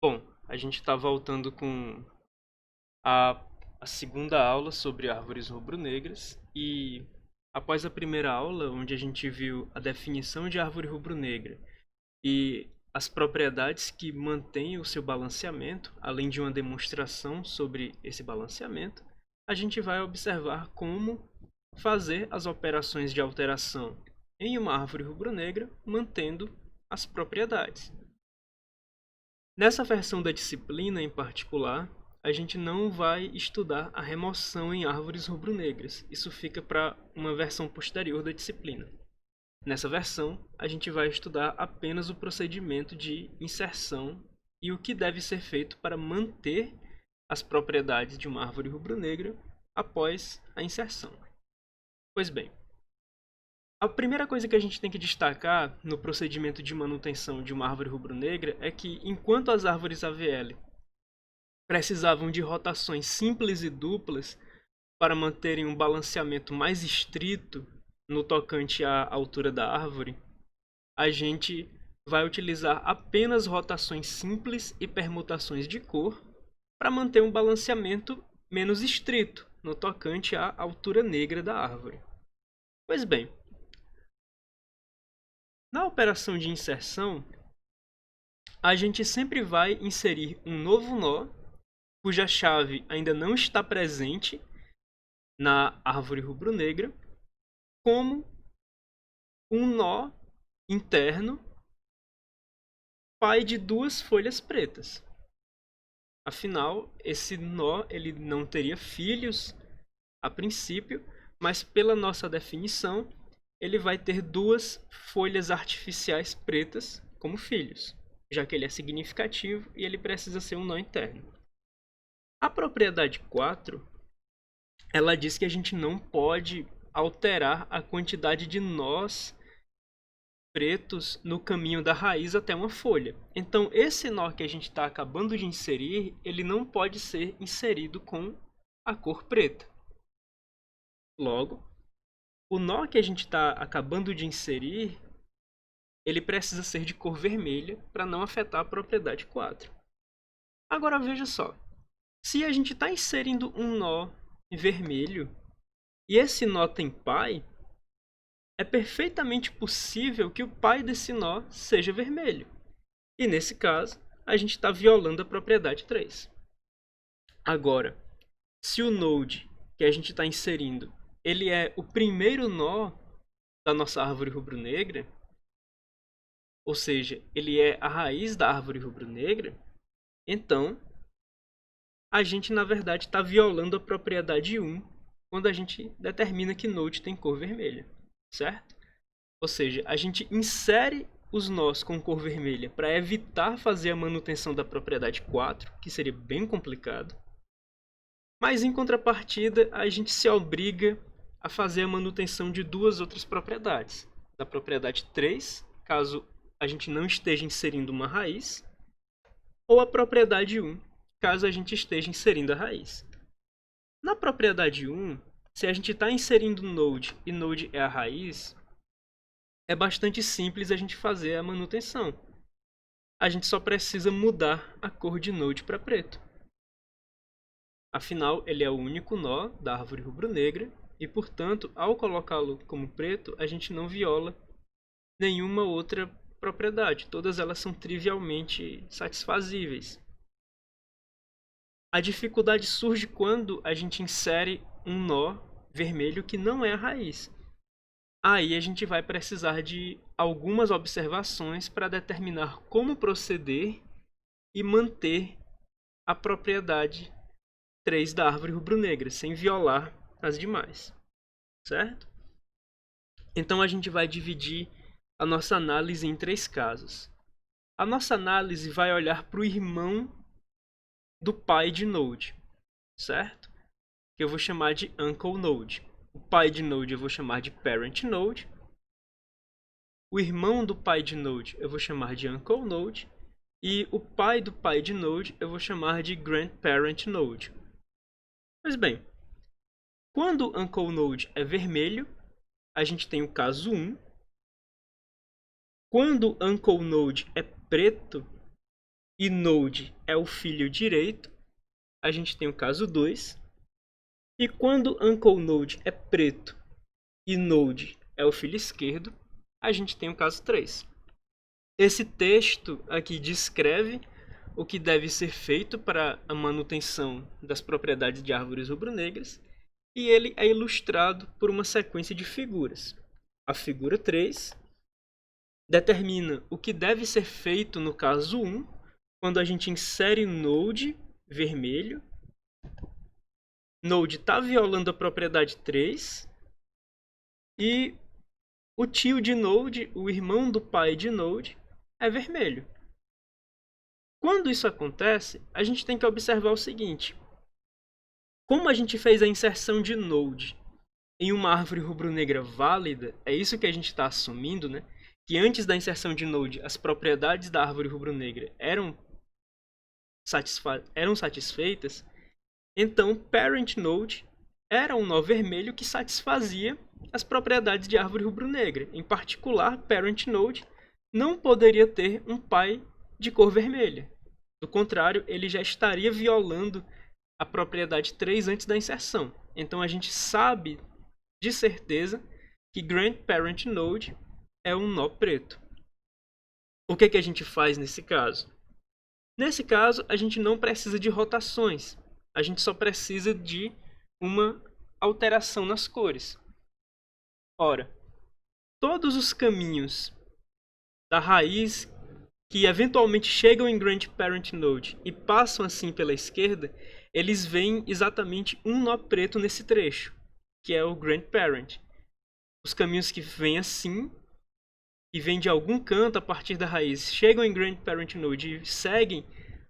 Bom, a gente está voltando com a, a segunda aula sobre árvores rubro-negras e após a primeira aula, onde a gente viu a definição de árvore rubro-negra e as propriedades que mantêm o seu balanceamento, além de uma demonstração sobre esse balanceamento, a gente vai observar como fazer as operações de alteração em uma árvore rubro-negra mantendo as propriedades. Nessa versão da disciplina em particular, a gente não vai estudar a remoção em árvores rubro-negras. Isso fica para uma versão posterior da disciplina. Nessa versão, a gente vai estudar apenas o procedimento de inserção e o que deve ser feito para manter as propriedades de uma árvore rubro-negra após a inserção. Pois bem, a primeira coisa que a gente tem que destacar no procedimento de manutenção de uma árvore rubro-negra é que, enquanto as árvores AVL precisavam de rotações simples e duplas para manterem um balanceamento mais estrito no tocante à altura da árvore, a gente vai utilizar apenas rotações simples e permutações de cor para manter um balanceamento menos estrito no tocante à altura negra da árvore. Pois bem, na operação de inserção, a gente sempre vai inserir um novo nó cuja chave ainda não está presente na árvore rubro-negra, como um nó interno pai de duas folhas pretas. Afinal, esse nó ele não teria filhos a princípio, mas pela nossa definição, ele vai ter duas folhas artificiais pretas como filhos, já que ele é significativo e ele precisa ser um nó interno. A propriedade 4, ela diz que a gente não pode alterar a quantidade de nós pretos no caminho da raiz até uma folha. Então, esse nó que a gente está acabando de inserir, ele não pode ser inserido com a cor preta. Logo, o nó que a gente está acabando de inserir, ele precisa ser de cor vermelha para não afetar a propriedade 4. Agora veja só, se a gente está inserindo um nó vermelho e esse nó tem pai, é perfeitamente possível que o pai desse nó seja vermelho. E nesse caso, a gente está violando a propriedade 3. Agora, se o node que a gente está inserindo, ele é o primeiro nó da nossa árvore rubro-negra, ou seja, ele é a raiz da árvore rubro-negra, então a gente na verdade está violando a propriedade 1 quando a gente determina que node tem cor vermelha, certo? Ou seja, a gente insere os nós com cor vermelha para evitar fazer a manutenção da propriedade 4, que seria bem complicado. Mas em contrapartida, a gente se obriga a fazer a manutenção de duas outras propriedades. Da propriedade 3, caso a gente não esteja inserindo uma raiz, ou a propriedade 1, caso a gente esteja inserindo a raiz. Na propriedade 1, se a gente está inserindo node e node é a raiz, é bastante simples a gente fazer a manutenção. A gente só precisa mudar a cor de node para preto. Afinal, ele é o único nó da árvore rubro-negra e, portanto, ao colocá-lo como preto, a gente não viola nenhuma outra propriedade. Todas elas são trivialmente satisfazíveis. A dificuldade surge quando a gente insere um nó vermelho que não é a raiz. Aí a gente vai precisar de algumas observações para determinar como proceder e manter a propriedade 3 da árvore rubro-negra, sem violar as demais, certo? Então a gente vai dividir a nossa análise em 3 casos. A nossa análise vai olhar para o irmão do pai de node, certo? Que eu vou chamar de uncle node. O pai de node eu vou chamar de parent node. O irmão do pai de node eu vou chamar de uncle node. E o pai do pai de node eu vou chamar de grandparent node. Pois bem, quando o uncle node é vermelho, a gente tem o caso 1. Quando o uncle node é preto, e node é o filho direito, a gente tem o caso 2. E quando Uncle Node é preto e node é o filho esquerdo, a gente tem o caso 3. Esse texto aqui descreve o que deve ser feito para a manutenção das propriedades de árvores rubro-negras, e ele é ilustrado por uma sequência de figuras. A figura 3 determina o que deve ser feito no caso 1, quando a gente insere node vermelho. Node está violando a propriedade 3 e o tio de node, o irmão do pai de node, é vermelho. Quando isso acontece, a gente tem que observar o seguinte: como a gente fez a inserção de node em uma árvore rubro-negra válida, é isso que a gente está assumindo, né? Que antes da inserção de node, as propriedades da árvore rubro-negra eram satisfeitas. Então, parent node era um nó vermelho que satisfazia as propriedades de árvore rubro-negra. Em particular, parent node não poderia ter um pai de cor vermelha. Do contrário, ele já estaria violando a propriedade 3 antes da inserção. Então a gente sabe de certeza que grandparent node é um nó preto. O que a gente faz nesse caso? Nesse caso, a gente não precisa de rotações. A gente só precisa de uma alteração nas cores. Ora, todos os caminhos da raiz que eventualmente chegam em grandparent node e passam assim pela esquerda, eles veem exatamente um nó preto nesse trecho, que é o grandparent. Os caminhos que vêm assim, e vêm de algum canto a partir da raiz, chegam em grandparent node e seguem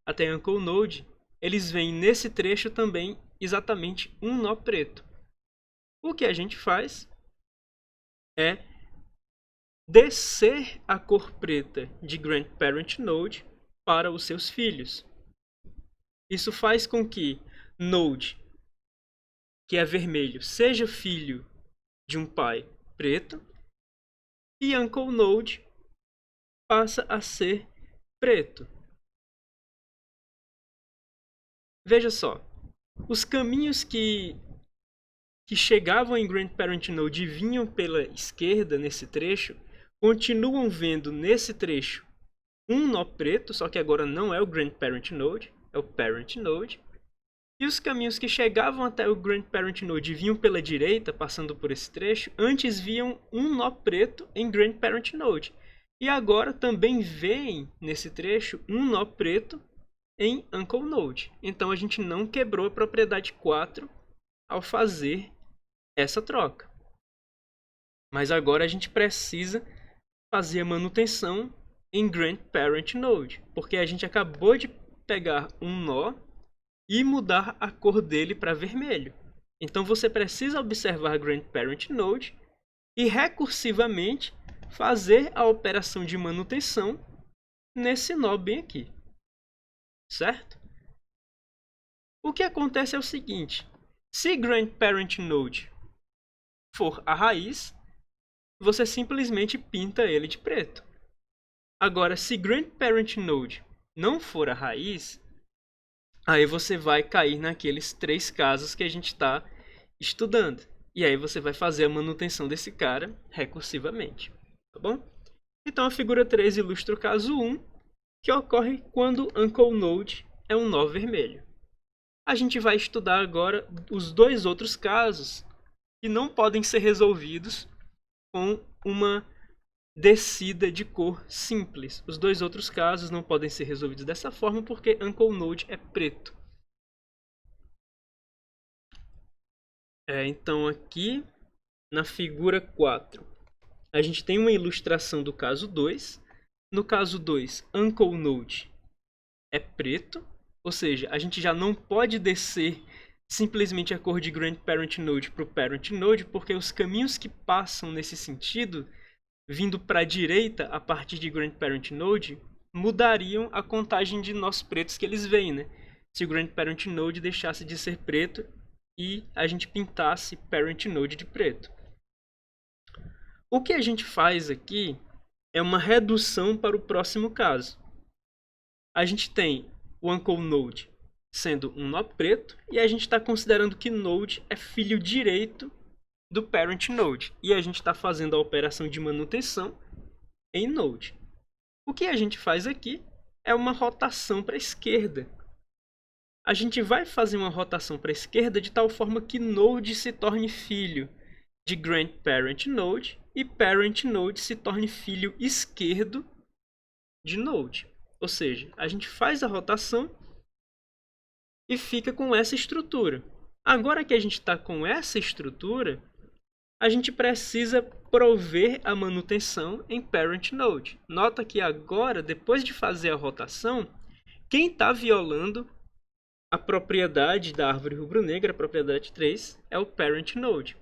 até uncle node, eles veem nesse trecho também exatamente um nó preto. O que a gente faz é descer a cor preta de grandparent node para os seus filhos. Isso faz com que node, que é vermelho, seja filho de um pai preto, e uncle node passa a ser preto. Veja só, os caminhos que chegavam em grandparent node e vinham pela esquerda nesse trecho, continuam vendo nesse trecho um nó preto, só que agora não é o grandparent node, é o parent node. E os caminhos que chegavam até o grandparent node e vinham pela direita, passando por esse trecho, antes viam um nó preto em grandparent node. E agora também veem nesse trecho um nó preto em uncle node. Então a gente não quebrou a propriedade 4 ao fazer essa troca. Mas agora a gente precisa fazer a manutenção em grandparent node, porque a gente acabou de pegar um nó e mudar a cor dele para vermelho. Então você precisa observar grandparent node e recursivamente fazer a operação de manutenção nesse nó bem aqui. Certo? O que acontece é o seguinte: se grandparent node for a raiz, você simplesmente pinta ele de preto. Agora, se grandparent node não for a raiz, aí você vai cair naqueles 3 casos que a gente está estudando. E aí você vai fazer a manutenção desse cara recursivamente. Tá bom? Então a figura 3 ilustra o caso 1, que ocorre quando uncle node é um nó vermelho. A gente vai estudar agora os 2 outros casos que não podem ser resolvidos com uma descida de cor simples. Os 2 outros casos não podem ser resolvidos dessa forma porque uncle node é preto. Então aqui na figura 4 a gente tem uma ilustração do caso 2. No caso 2, uncle node é preto, ou seja, a gente já não pode descer simplesmente a cor de grandparent node para o parent node, porque os caminhos que passam nesse sentido, vindo para a direita a partir de grandparent node, mudariam a contagem de nós pretos que eles veem, né? Se o grandparent node deixasse de ser preto e a gente pintasse parent node de preto. O que a gente faz aqui é uma redução para o próximo caso. a gente tem o Uncle Node sendo um nó preto, e a gente está considerando que Node é filho direito do Parent Node. E a gente está fazendo a operação de manutenção em Node. O que a gente faz aqui é uma rotação para a esquerda. A gente vai fazer uma rotação para a esquerda de tal forma que Node se torne filho de Grandparent Node e Parent Node se torne filho esquerdo de Node. Ou seja, a gente faz a rotação e fica com essa estrutura. Agora que a gente está com essa estrutura, a gente precisa prover a manutenção em Parent Node. Nota que agora, depois de fazer a rotação, quem está violando a propriedade da árvore rubro-negra, a propriedade 3, é o Parent Node.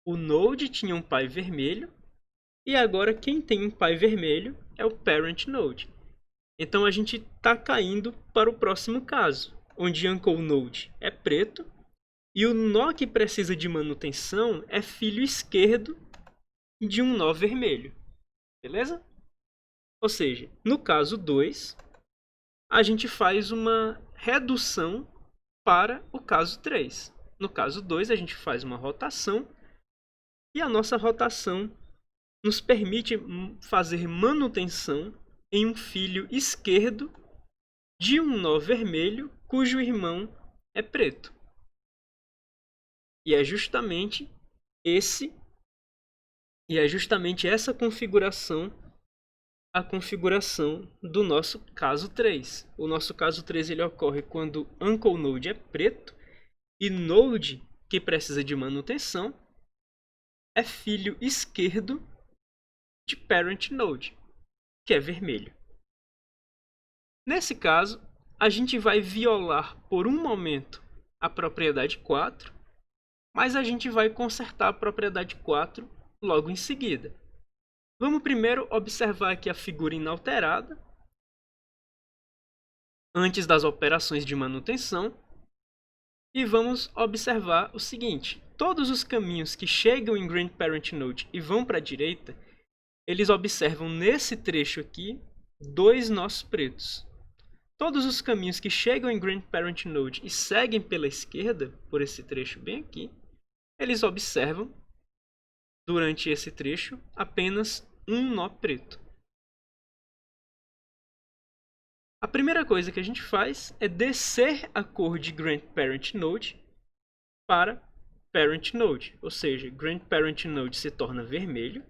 O Node tinha um pai vermelho, e agora quem tem um pai vermelho é o Parent Node. Então a gente está caindo para o próximo caso, onde Uncle Node é preto, e o nó que precisa de manutenção é filho esquerdo de um nó vermelho. Beleza? Ou seja, no caso 2, a gente faz uma redução para o caso 3. No caso 2, a gente faz uma rotação, e a nossa rotação nos permite fazer manutenção em um filho esquerdo de um nó vermelho cujo irmão é preto. E é justamente essa configuração a configuração do nosso caso 3. O nosso caso 3 ele ocorre quando Uncle Node é preto e Node, que precisa de manutenção, é filho esquerdo de Parent Node, que é vermelho. Nesse caso, a gente vai violar por um momento a propriedade 4, mas a gente vai consertar a propriedade 4 logo em seguida. Vamos primeiro observar aqui a figura inalterada, antes das operações de manutenção, e vamos observar o seguinte: todos os caminhos que chegam em Grandparent Node e vão para a direita, eles observam nesse trecho aqui 2 nós pretos. Todos os caminhos que chegam em Grandparent Node e seguem pela esquerda, por esse trecho bem aqui, eles observam, durante esse trecho, apenas um nó preto. A primeira coisa que a gente faz é descer a cor de Grandparent Node para Parent Node, ou seja, Grandparent Node se torna vermelho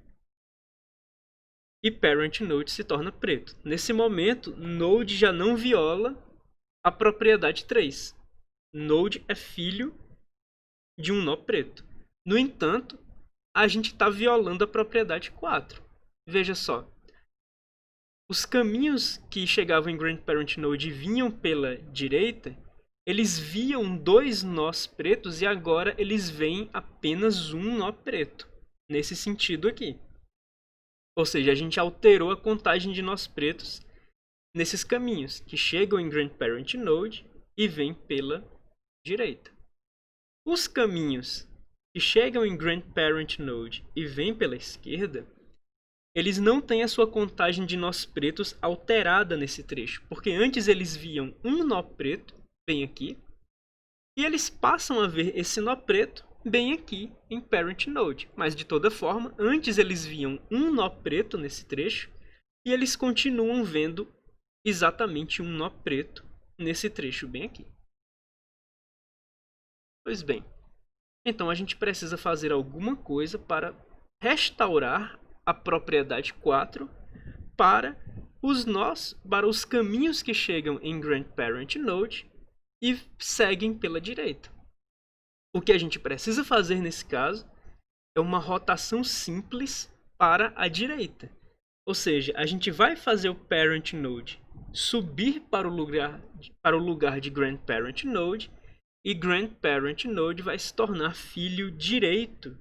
e Parent Node se torna preto. Nesse momento, Node já não viola a propriedade 3. Node é filho de um nó preto. No entanto, a gente está violando a propriedade 4. Veja só. Os caminhos que chegavam em Grandparent Node e vinham pela direita, eles viam 2 nós pretos e agora eles veem apenas um nó preto. Nesse sentido aqui. Ou seja, a gente alterou a contagem de nós pretos nesses caminhos que chegam em Grandparent Node e vêm pela direita. Os caminhos que chegam em Grandparent Node e vêm pela esquerda, eles não têm a sua contagem de nós pretos alterada nesse trecho, porque antes eles viam um nó preto, bem aqui, e eles passam a ver esse nó preto bem aqui em Parent Node. Mas de toda forma, antes eles viam um nó preto nesse trecho e eles continuam vendo exatamente um nó preto nesse trecho bem aqui. Pois bem, então a gente precisa fazer alguma coisa para restaurar a propriedade 4 para os caminhos que chegam em Grandparent Node e seguem pela direita. O que a gente precisa fazer nesse caso é uma rotação simples para a direita. Ou seja, a gente vai fazer o Parent Node subir para o lugar de Grandparent Node e Grandparent Node vai se tornar filho direito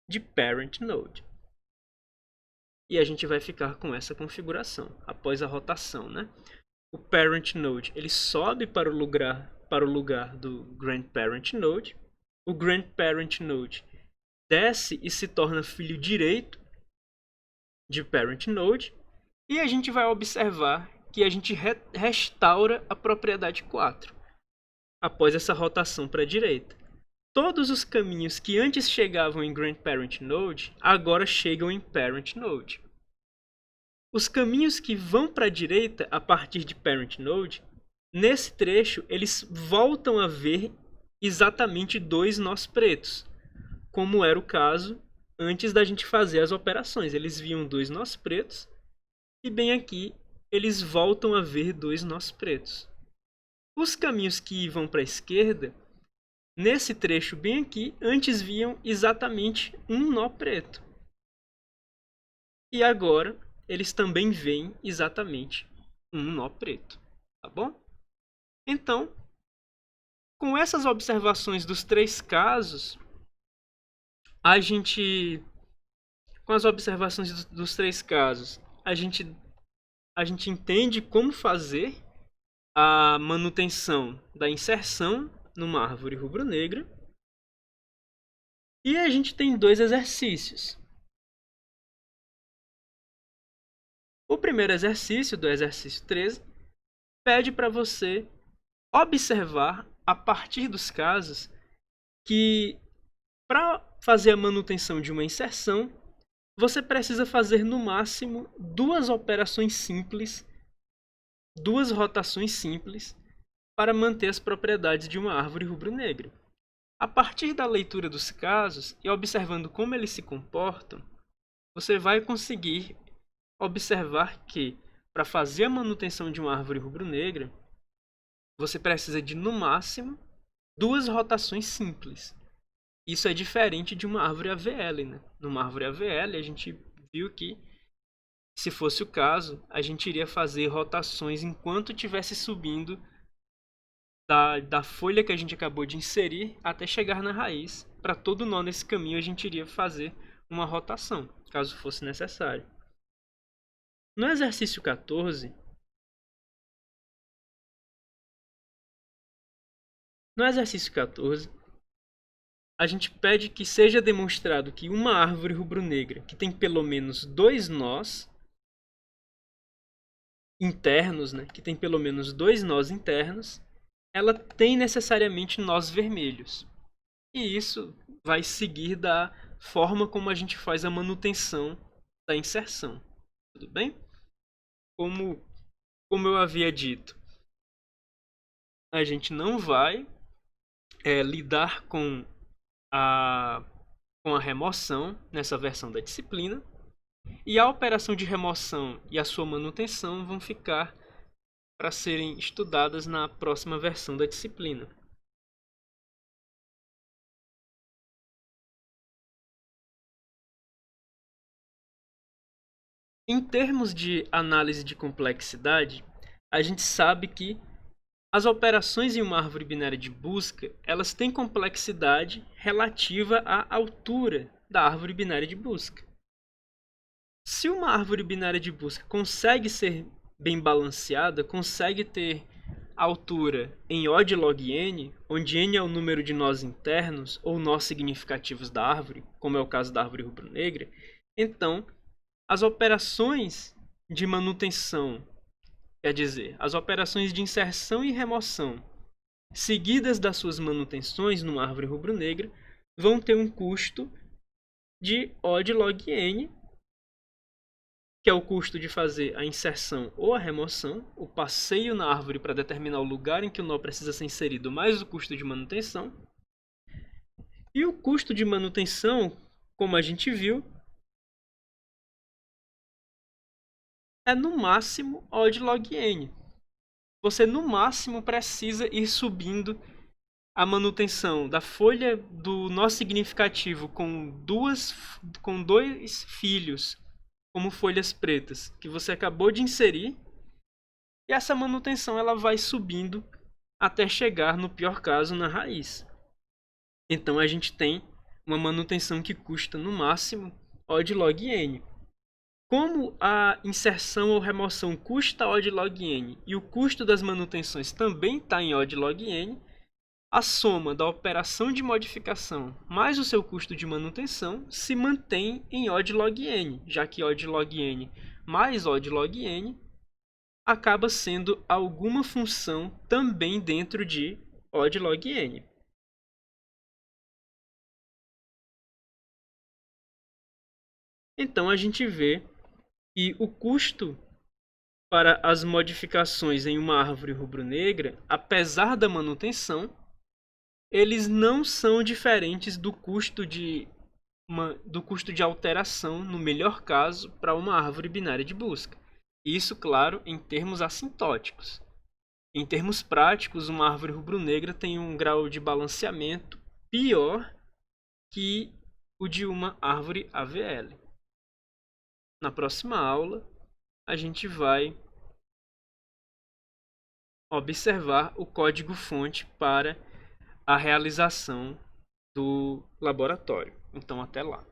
de Parent Node. E a gente vai ficar com essa configuração após a rotação, né? O Parent Node ele sobe para o lugar do Grandparent Node. O Grandparent Node desce e se torna filho direito de Parent Node. E a gente vai observar que a gente restaura a propriedade 4 após essa rotação para a direita. Todos os caminhos que antes chegavam em grandparent node, agora chegam em parent node. Os caminhos que vão para a direita a partir de parent node, nesse trecho, eles voltam a ver exatamente 2 nós pretos, como era o caso antes da gente fazer as operações. Eles viam 2 nós pretos e bem aqui eles voltam a ver 2 nós pretos. Os caminhos que vão para a esquerda, nesse trecho bem aqui, antes viam exatamente 1 nó preto. E agora eles também veem exatamente 1 nó preto, tá bom? Então, com essas observações dos 3 casos, a gente entende como fazer a manutenção da inserção numa árvore rubro-negra. E a gente tem 2 exercícios. O primeiro exercício, do exercício 13, pede para você observar, a partir dos casos, que para fazer a manutenção de uma inserção, você precisa fazer no máximo 2 operações simples, 2 rotações simples, para manter as propriedades de uma árvore rubro-negra. A partir da leitura dos casos e observando como eles se comportam, você vai conseguir observar que, para fazer a manutenção de uma árvore rubro-negra, você precisa de, no máximo, 2 rotações simples. Isso é diferente de uma árvore AVL, né? Numa árvore AVL, a gente viu que, se fosse o caso, a gente iria fazer rotações enquanto estivesse subindo da folha que a gente acabou de inserir até chegar na raiz. Para todo nó nesse caminho, a gente iria fazer uma rotação, caso fosse necessário. No exercício 14, a gente pede que seja demonstrado que uma árvore rubro-negra que tem pelo menos 2 nós internos, né, ela tem necessariamente nós vermelhos. E isso vai seguir da forma como a gente faz a manutenção da inserção. Tudo bem? Como eu havia dito, a gente não vai lidar com a remoção nessa versão da disciplina. E a operação de remoção e a sua manutenção vão ficar para serem estudadas na próxima versão da disciplina. Em termos de análise de complexidade, a gente sabe que as operações em uma árvore binária de busca, elas têm complexidade relativa à altura da árvore binária de busca. Se uma árvore binária de busca consegue ser bem balanceada, consegue ter altura em O de log n, onde n é o número de nós internos ou nós significativos da árvore, como é o caso da árvore rubro-negra, então as operações de manutenção, quer dizer, as operações de inserção e remoção, seguidas das suas manutenções numa árvore rubro-negra, vão ter um custo de O de log n, que é o custo de fazer a inserção ou a remoção, o passeio na árvore para determinar o lugar em que o nó precisa ser inserido, mais o custo de manutenção. E o custo de manutenção, como a gente viu, é no máximo O de log n. Você no máximo precisa ir subindo a manutenção da folha do nó significativo com 2 filhos como folhas pretas que você acabou de inserir, e essa manutenção ela vai subindo até chegar, no pior caso, na raiz. Então a gente tem uma manutenção que custa no máximo O de log n. Como a inserção ou remoção custa O de log n e o custo das manutenções também está em O de log n, a soma da operação de modificação mais o seu custo de manutenção se mantém em O de log n, já que O de log n mais O de log n, acaba sendo alguma função também dentro de odd log n. Então a gente vê que o custo para as modificações em uma árvore rubro-negra, apesar da manutenção, eles não são diferentes do custo de alteração, no melhor caso, para uma árvore binária de busca. Isso, claro, em termos assintóticos. Em termos práticos, uma árvore rubro-negra tem um grau de balanceamento pior que o de uma árvore AVL. Na próxima aula, a gente vai observar o código-fonte para a realização do laboratório. Então, até lá.